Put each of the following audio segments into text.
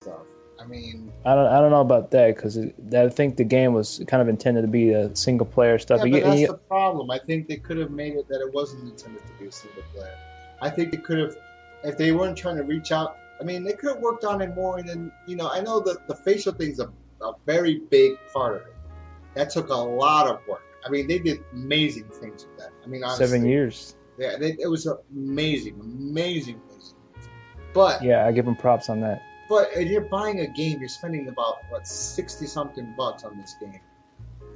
stuff. I mean, I don't know about that because I think the game was kind of intended to be a single player stuff. yeah, but that's the problem. I think they could have made it that it wasn't intended to be a single player. I think they could have, if they weren't trying to reach out. I mean, they could have worked on it more. And then, I know that the facial thing's a very big part of it. That took a lot of work. I mean, they did amazing things with that. I mean, seven honestly, years. yeah, it was amazing, amazing, amazing. But Yeah, I give them props on that. if you're buying a game, you're spending about what 60 something bucks on this game,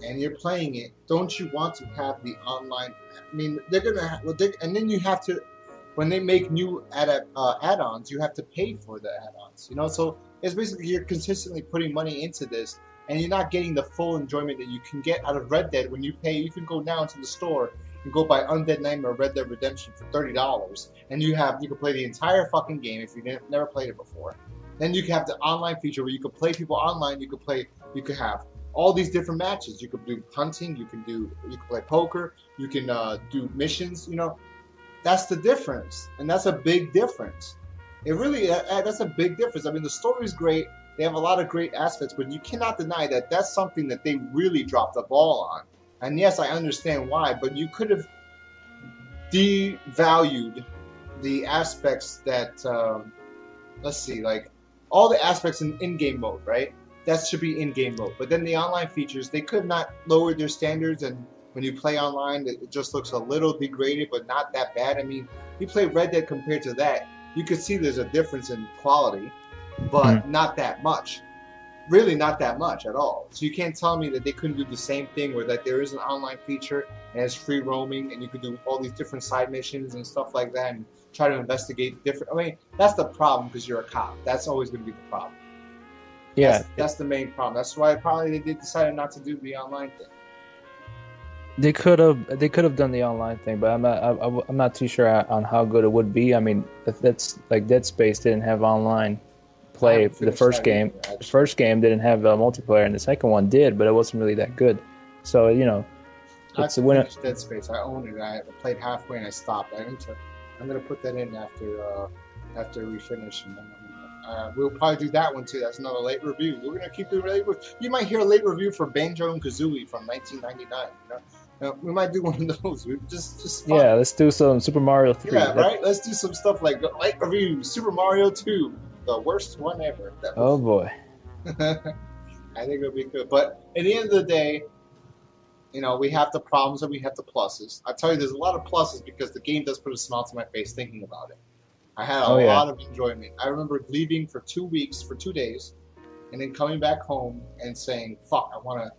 and you're playing it. Don't you want to have the online? I mean, they're gonna have, well, and then you have to when they make new add-ons, you have to pay for the add-ons. So it's basically you're consistently putting money into this, and you're not getting the full enjoyment that you can get out of Red Dead when you pay. You can go down to the store and go buy Undead Nightmare Red Dead Redemption for $30, and you can play the entire fucking game if you never played it before. Then you can have the online feature where you can play people online. You could have all these different matches. You could do hunting. You can play poker. You can do missions. That's the difference, and that's a big difference. It really that's a big difference. I mean, the story's great. They have a lot of great aspects, but you cannot deny that that's something that they really dropped the ball on. And yes, I understand why, but you could have devalued the aspects that let's see, like all the aspects in in-game mode, right? That should be in-game mode. But then the online features, they could not lower their standards, and when you play online, it just looks a little degraded, but not that bad. I mean, you play Red Dead compared to that, you could see there's a difference in quality, but not that much. Really not that much at all. So you can't tell me that they couldn't do the same thing where that there is an online feature and it's free roaming and you could do all these different side missions and stuff like that and try to investigate different. I mean, that's the problem because you're a cop. That's always going to be the problem. Yeah, that's the main problem. That's why probably they decided not to do the online thing. they could have done the online thing, but I'm not too sure on how good it would be. I mean, that's like Dead Space didn't have online play for the first game. Either, the first game didn't have multiplayer, and the second one did, but it wasn't really that good. So it's a winner. Dead Space. I own it. I played halfway and I stopped. I'm gonna put that in after we finish, and then we'll probably do that one too. That's another late review. We're gonna keep doing late reviews. You might hear a late review for Banjo and Kazooie from 1999. We might do one of those. Just fun. Yeah, let's do some Super Mario 3. Yeah, right. Let's do some stuff like late review Super Mario 2, the worst one ever. Oh boy. I think it'll be good. But at the end of the day, we have the problems and we have the pluses. I tell you, there's a lot of pluses because the game does put a smile to my face thinking about it. I had a lot of enjoyment. I remember leaving for 2 weeks, for 2 days, and then coming back home and saying, "Fuck, I wanna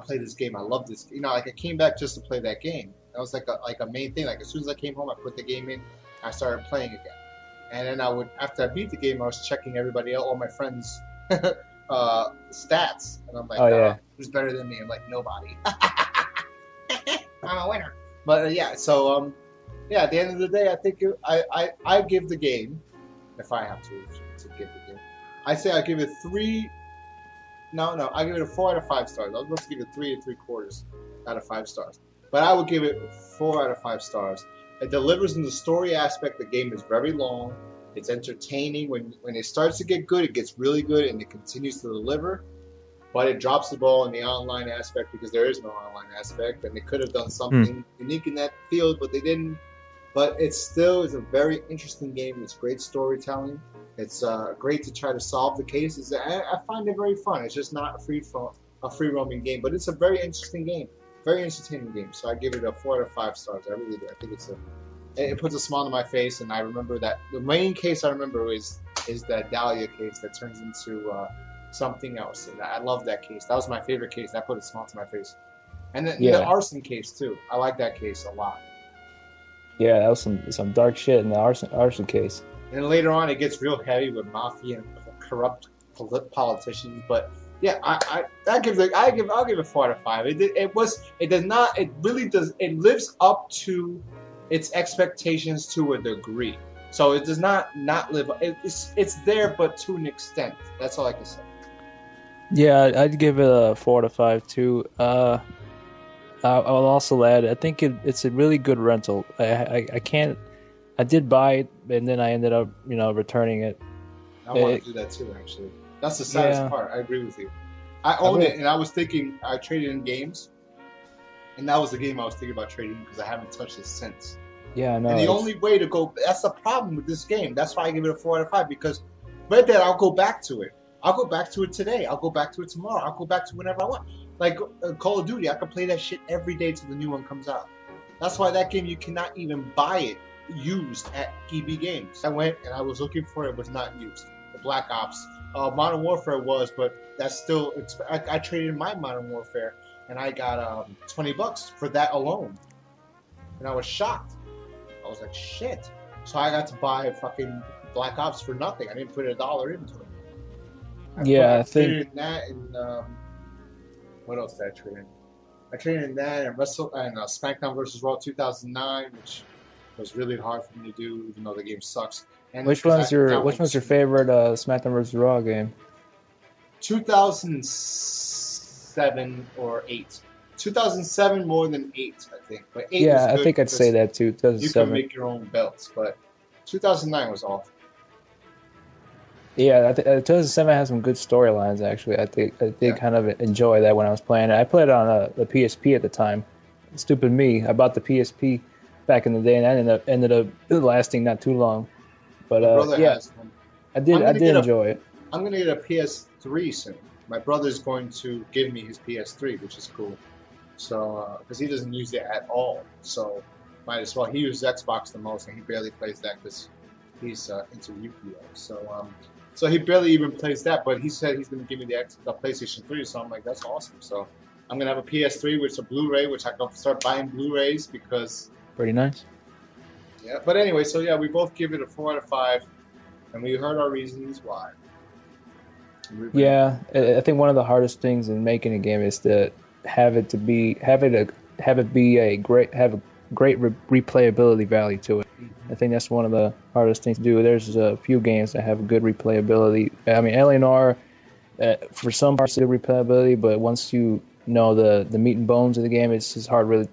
play this game. I love this." Like I came back just to play that game. That was like a main thing. Like as soon as I came home, I put the game in, I started playing again. And then after I beat the game, I was checking everybody else, all my friends' stats, and I'm like, who's better than me? I'm like, nobody. I'm a winner. But so at the end of the day, I think I give the game, if I have to give the game, I say I give it 3. No, I give it a 4 out of 5 stars. I was supposed to give it 3 3/4 out of 5 stars, but I would give it 4 out of 5 stars. It delivers in the story aspect. The game is very long. It's entertaining. When it starts to get good, it gets really good, and it continues to deliver. But it drops the ball in the online aspect because there is no online aspect, and they could have done something unique in that field, but they didn't. But it still is a very interesting game. It's great storytelling. It's great to try to solve the cases. I find it very fun. It's just not a free roaming game, but it's a very interesting game, very entertaining game. So I give it a 4 out of 5 stars. I really do. I think it puts a smile on my face, and I remember that the main case I remember is that Dahlia case that turns into something else. And I love that case. That was my favorite case. That put a smile to my face. And then the arson case too. I like that case a lot. Yeah, that was some dark shit in the arson case. And then later on, it gets real heavy with mafia and corrupt politicians. But yeah, I'll give it 4 out of 5. It lives up to its expectations to a degree. So it does not live. It's there, but to an extent. That's all I can say. Yeah, I'd give it a 4 out of 5 too. I'll also add, I think it's a really good rental. I did buy it, and then I ended up, returning it. I want to do that too, actually. That's the saddest Yeah. part. I agree with you. I owned it, and I was thinking I traded in games, and that was the game I was thinking about trading because I haven't touched it since. Yeah, I know. And the only way to go, that's the problem with this game. That's why I give it a 4 out of 5 because Red Dead, I'll go back to it. I'll go back to it today. I'll go back to it tomorrow. I'll go back to it whenever I want. Like Call of Duty, I can play that shit every day till the new one comes out. That's why that game, you cannot even buy it used at EB Games. I went and I was looking for it, was not used. The Black Ops. Modern Warfare was, but that's still, I traded in my Modern Warfare and I got $20 for that alone. And I was shocked. I was like, shit. So I got to buy fucking Black Ops for nothing. I didn't put $1 into it. I traded in that and what else did I trade in? I traded in that and SmackDown vs. Raw 2009, which was really hard for me to do, even though the game sucks. And which one's your favorite SmackDown vs. Raw game? 2007 or 8. 2007 more than 8, I think. But 8 yeah, was good I think I'd say that too. 2007. You can make your own belts, but 2009 was awful. Yeah, 2007 has some good storylines. Actually, I did kind of enjoy that when I was playing it. I played it on the PSP at the time. Stupid me! I bought the PSP back in the day, and that ended up lasting not too long. But yeah, I did enjoy it. I'm gonna get a PS3 soon. My brother's going to give me his PS3, which is cool. So because he doesn't use it at all, so might as well. He uses Xbox the most, and he barely plays that because he's into Yu-Gi-Oh. So he barely even plays that, but he said he's going to give me the PlayStation 3, so I'm like, that's awesome. So I'm going to have a PS3 with a Blu-ray, which I can start buying Blu-rays because... Pretty nice. Yeah, but anyway, so yeah, we both give it a 4 out of 5, and we heard our reasons why. Yeah, I think one of the hardest things in making a game is to have a great replayability value to it. I think that's one of the hardest things to do. There's a few games that have good replayability. I mean, Alienware, for some parts of the replayability, but once you know the meat and bones of the game, it's just really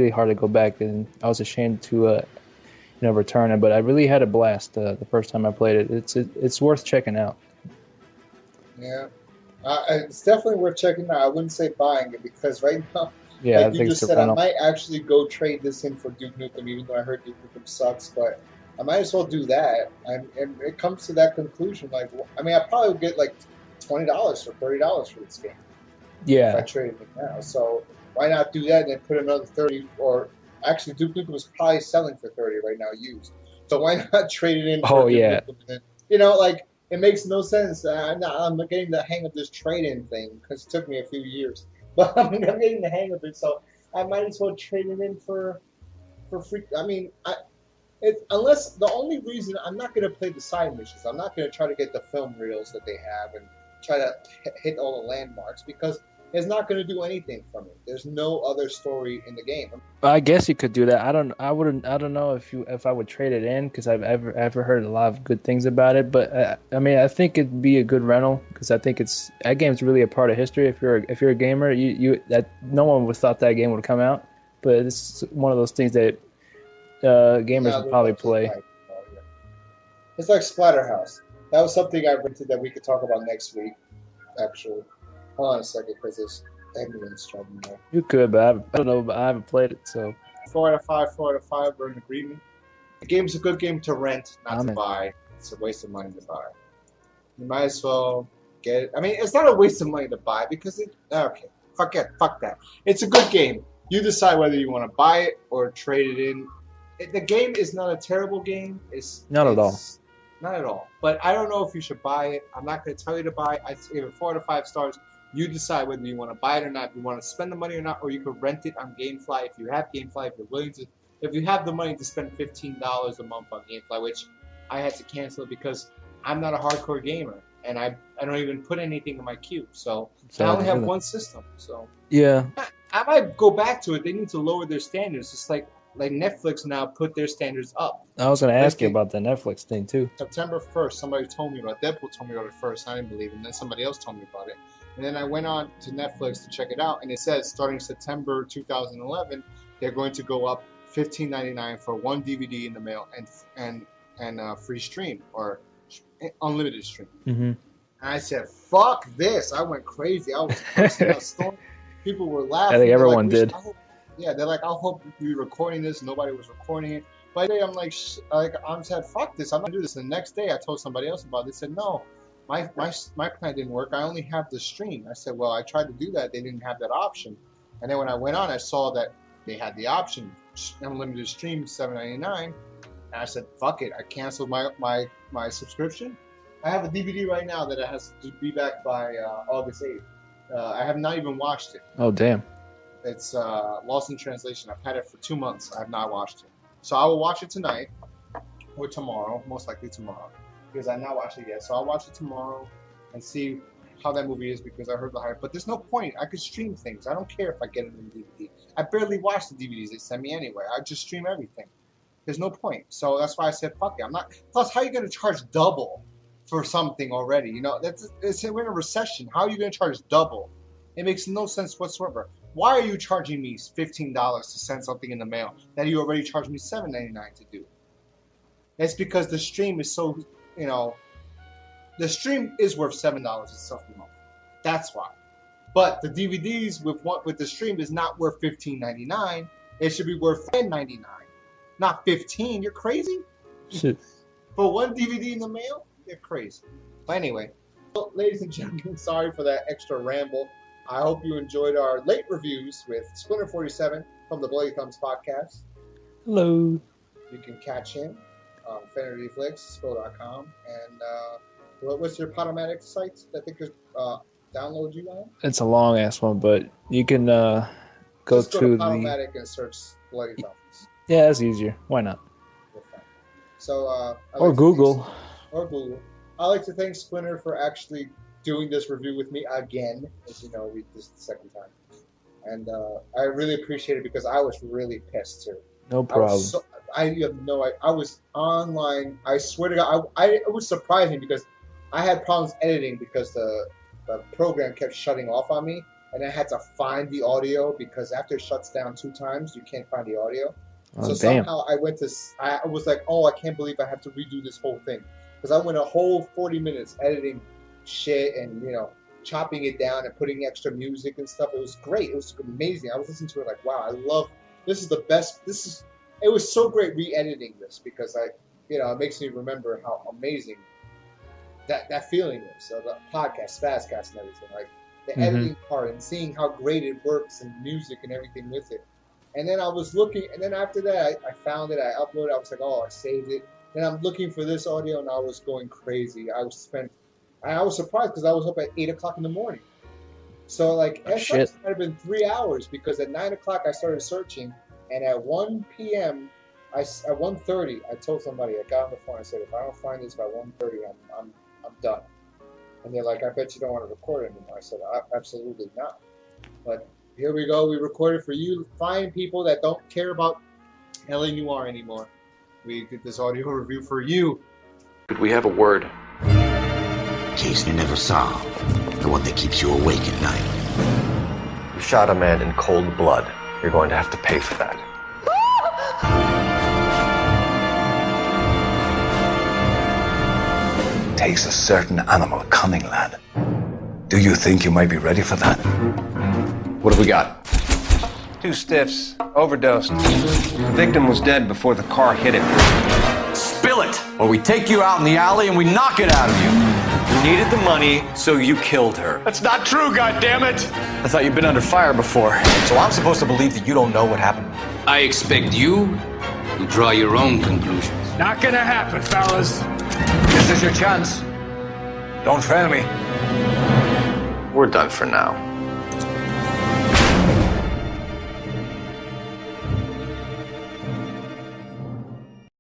hard to go back. And I was ashamed to return it, but I really had a blast the first time I played it. It's worth checking out. Yeah, it's definitely worth checking out. I wouldn't say buying it because right now. Yeah, like you just said, I might actually go trade this in for Duke Nukem, even though I heard Duke Nukem sucks. But I might as well do that. And it comes to that conclusion. Like, I mean, I probably would get like $20 or $30 for this game. Yeah. If I traded it now, so why not do that and then put another 30? Or actually, Duke Nukem is probably selling for 30 right now, used. So why not trade it in? For Duke Nukem and then, like it makes no sense. I'm getting the hang of this trade-in thing because it took me a few years. But I'm getting the hang of it, so I might as well trade it in for free. I mean, unless the only reason I'm not going to play the side missions, I'm not going to try to get the film reels that they have and try to hit all the landmarks because it's not going to do anything for me. There's no other story in the game. I guess you could do that. I don't know if I would trade it in because I've ever heard a lot of good things about it. But I mean, I think it'd be a good rental because I think that game's really a part of history. If you're a gamer, that no one would have thought that game would come out. But it's one of those things that gamers would probably play. It's like Splatterhouse. That was something I rented that we could talk about next week. Actually. Hold on a second, because there's ambulance driving there. You could, but I don't know. But I haven't played it, so 4 out of 5. 4 out of 5. We're in agreement. The game's a good game to rent, not to buy. It's a waste of money to buy. You might as well get it. I mean, it's not a waste of money to buy because fuck that. It's a good game. You decide whether you want to buy it or trade it in. The game is not a terrible game. It's not at all. Not at all. But I don't know if you should buy it. I'm not going to tell you to buy it. I give it 4 out of 5 stars. You decide whether you want to buy it or not, if you want to spend the money or not, or you could rent it on GameFly if you have GameFly, if you have the money to spend $15 a month on GameFly, which I had to cancel because I'm not a hardcore gamer and I don't even put anything in my queue. So I only have one system. So yeah, I might go back to it. They need to lower their standards, just like Netflix now put their standards up. I was going to ask you about the Netflix thing too. September 1st, somebody told me about it. Deadpool told me about it first. I didn't believe it. And then somebody else told me about it. And then I went on to Netflix to check it out. And it says starting September 2011, they're going to go up $15.99 for one DVD in the mail and free stream or unlimited stream. Mm-hmm. And I said, fuck this. I went crazy. I was cursing out storm. People were laughing. I think everyone like, did. They're like, I hope we're recording this. Nobody was recording it. But I'm like, I'm said, fuck this. I'm not gonna do this. And the next day, I told somebody else about it. They said, no, my plan didn't work. I only have the stream. I said, well, I tried to do that. They didn't have that option. And then when I went on, I saw that they had the option, unlimited stream, $7.99. And I said, fuck it. I canceled my subscription. I have a DVD right now that it has to be back by August 8th. I have not even watched it. Oh, damn. It's lost in translation. I've had it for 2 months. I have not watched it. So I will watch it tonight or tomorrow, most likely tomorrow, because I've not watched it yet. So I'll watch it tomorrow and see how that movie is because I heard the hype. But there's no point. I could stream things. I don't care if I get it in DVD. I barely watch the DVDs they send me anyway. I just stream everything. There's no point. So that's why I said, fuck it. I'm not. Plus, how are you going to charge double for something already? You know, we're in a recession. How are you going to charge double? It makes no sense whatsoever. Why are you charging me $15 to send something in the mail that you already charged me $7.99 to do? It's because the stream is so, you know, the stream is worth $7 itself a month. That's why. But the DVDs with the stream is not worth $15.99. It should be worth $10.99, not $15. You're crazy? Shit. For one DVD in the mail? You're crazy. But anyway, well, ladies and gentlemen, sorry for that extra ramble. I hope you enjoyed our late reviews with Splinter 47 from the Bloody Thumbs podcast. Hello. You can catch him on FinityFlix.com. And what's your Podomatic site that they could download you on? It's a long ass one, but you can go Just go to Podomatic and search Bloody Thumbs. Yeah, that's easier. Why not? So, or Google. I'd like to thank Splinter for actually doing this review with me again. As you know, this is the second time. And I really appreciate it because I was really pissed too. No problem. I have no idea. I was online. I swear to God, it was surprising because I had problems editing because the program kept shutting off on me. And I had to find the audio because after it shuts down 2 times, you can't find the audio. Oh, so damn. somehow I was like, oh, I can't believe I have to redo this whole thing. Because I went a whole 40 minutes editing shit and, you know, chopping it down and putting extra music and stuff. It was great. It was amazing. I was listening to it like, wow, this is the best. It was so great re-editing this because it makes me remember how amazing that feeling is. So the podcast, Spazcast and everything, like the editing part and seeing how great it works and music and everything with it. And then I was looking, and then after that, I found it, I uploaded it, I was like, oh, I saved it. Then I'm looking for this audio, and I was going crazy. I was surprised because I was up at 8 o'clock in the morning. So, like, it might have been 3 hours because at 9 o'clock I started searching, and at 1 p.m., at 1:30, I told somebody, I got on the phone, I said, if I don't find this by 1:30, I'm done. And they're like, I bet you don't want to record it anymore. I said, absolutely not. But here we go. We recorded for you fine people that don't care about LA Noire anymore. We did this audio review for you. Could we have a word? Case you never solved. The one that keeps you awake at night. You shot a man in cold blood. You're going to have to pay for that. Takes a certain animal cunning, lad. Do you think you might be ready for that? What have we got? 2 stiffs, overdosed. The victim was dead before the car hit him. Spill it, or we take you out in the alley and we knock it out of you. You needed the money, so you killed her. That's not true, goddammit! I thought you'd been under fire before. So I'm supposed to believe that you don't know what happened? I expect you to draw your own conclusions. Not gonna happen, fellas. This is your chance. Don't fail me. We're done for now.